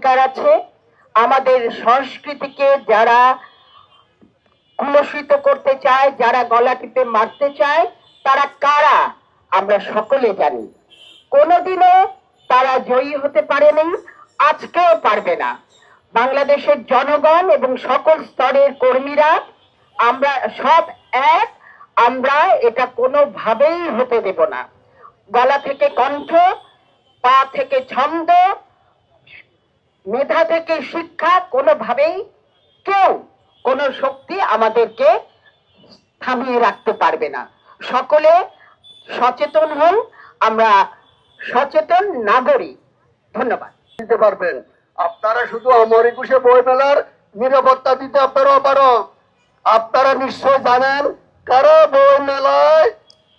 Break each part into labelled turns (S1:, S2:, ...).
S1: অধিকার আছে। আমাদের সংস্কৃতিকে যারা কুলসিত করতে চায়, যারা গলা টিপে মারতে চায়, তারা কারা আমরা সকলে জানি। কোনোদিনও তারা জয়ী হতে পারেনি, আজকেও পারবে না। বাংলাদেশের জনগণ এবং সকল স্তরের কর্মীরা আমরা সব এক। আমরা এটা কোনোভাবেই হতে দেব না। গলা থেকে কণ্ঠ, পা থেকে ছন্দ, মেধা থেকে শিক্ষা, কোনোভাবেই কেউ কোনো শক্তি আমাদেরকে থামিয়ে রাখতে পারবে না। সকলে সচেতন হন, আমরা সচেতন নাগরিক। ধন্যবাদ।
S2: দিতে পারবেন আপনারা শুধু আমার 21শে বই মেলার নিরাপত্তা দিতে আপনারা অপারগ। আপনারা নিশ্চয় জানেন কারা বই মেলায়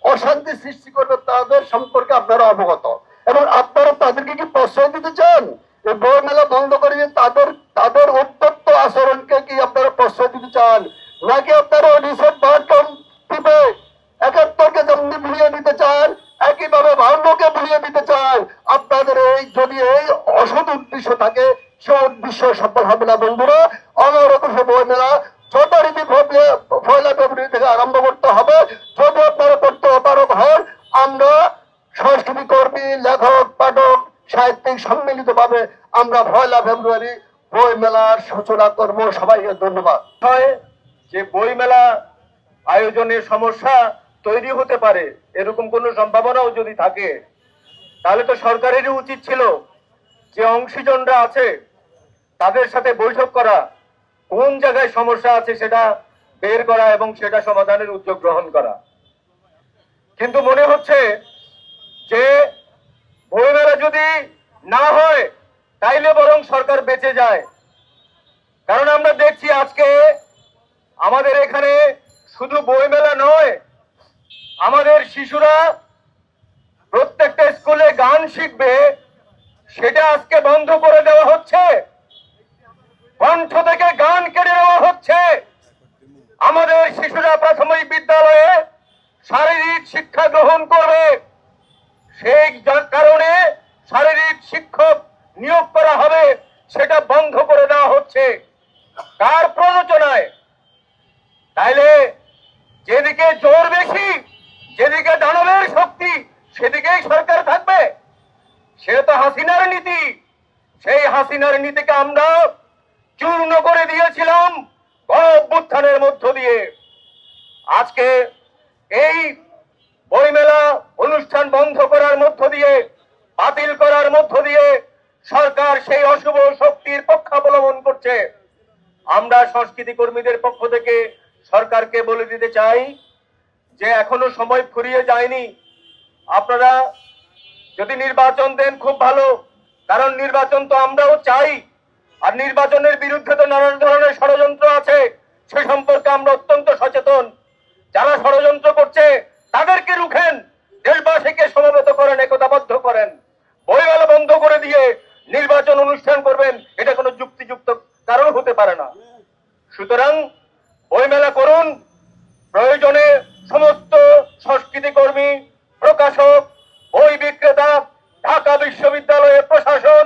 S2: অশান্তি সৃষ্টি করবে তাদের সম্পর্কে আপনারা অবগত, এবং আপনারা তাদেরকে কি প্রশ্রয় দিতে চান? এই বই মেলা বন্ধ করে তাদের উত্তপ্ত আচরণকে কি আপনারা প্রশ্রয় দিতে চান, নাকি আপনারা রিসেট বাটন টিপে 71কে যেমনি ভুলিয়ে দিতে চান একইভাবে 52কে ভুলিয়ে দিতে চান? আপনাদের যদি এই অসৎ উদ্দেশ্য থাকে সে উদ্দেশ্য সফল হবে না বন্ধুরা। আমার 21শে বই মেলা যথারীতি 1 ফেব্রুয়ারি থেকে আরম্ভ করতে হবে। যদি আপনারা করতে অপারগ হন, আমরা সংস্কৃতি কর্মী, লেখক, পাঠক, সাহিত্যিক সম্মিলিত ভাবে আমরা 1 ফেব্রুয়ারি বই মেলার সূচনা করব। সবাইকে ধন্যবাদ।
S3: যে বই মেলা আয়োজনের সমস্যা তৈরি হতে পারে এরকম কোনো সম্ভাবনাও যদি থাকে, তাহলে তো সরকারেরই উচিত ছিল যে অংশীজনরা আছে তাদের সাথে বৈঠক করা, কোন জায়গায় সমস্যা আছে সেটা বের করা এবং সেটা সমাধানের উদ্যোগ গ্রহণ করা। কিন্তু মনে হচ্ছে যে বই মেলা যদি না হয় তাইলে বরং সরকার বেঁচে যায়। কারণ আমরা দেখছি আজকে আমাদের এখানে শুধু বই মেলা নয়, আমাদের শিশুরা প্রত্যেকটা স্কুলে গান শিখবে, সেটা আজকে বন্ধ করে দেওয়া হচ্ছে। কণ্ঠ থেকে গান কেড়ে নেওয়া হচ্ছে। আমাদের শিশুরা প্রাথমিক বিদ্যালয়ে শারীরিক শিক্ষা গ্রহণ করবে, সেই কারণে শারীরিক শিক্ষক নিয়োগ করা হবে, সেটা বন্ধ করে দেওয়া হচ্ছে। কার প্ররোচনায়? তাইলে যেদিকে জোর বেশি, যেদিকে দানবের শক্তি, সেদিকেই সরকার থাকবে। সেটা তো হাসিনার নীতি। সেই হাসিনার নীতিকে আমরা চূর্ণ করে দিয়েছিলাম গণ অভ্যুত্থানের মধ্য দিয়ে। আজকে এই বইমেলা অনুষ্ঠান বন্ধ করার মধ্য দিয়ে, বাতিল করার মধ্য দিয়ে সরকার সেই অশুভ শক্তির পক্ষাবলম্বন করছে। আমরা সংস্কৃতি কর্মীদের পক্ষ থেকে সরকারকে বলে দিতে চাই যে এখনো সময় ফুরিয়ে যায়নি। আপনারা যদি নির্বাচন দেন খুব ভালো, কারণ নির্বাচন তো আমরাও চাই। আর নির্বাচনের বিরুদ্ধে তো নানান ধরনের ষড়যন্ত্র আছে, সে সম্পর্কে আমরা অত্যন্ত সচেতন। যারা ষড়যন্ত্র করছে তাদেরকে রুখেন, দেশবাসীকে সমবেত করেন, একতাবদ্ধ করেন। বইমেলা বন্ধ করে দিয়ে নির্বাচন অনুষ্ঠান করবেন, এটা কোনো যুক্তিযুক্ত কারণ হতে পারে না। সুতরাং বইমেলা করুন। প্রয়োজনে সমস্ত সংস্কৃতি কর্মী, প্রকাশক, বই বিক্রেতা, ঢাকা বিশ্ববিদ্যালয়ের প্রশাসন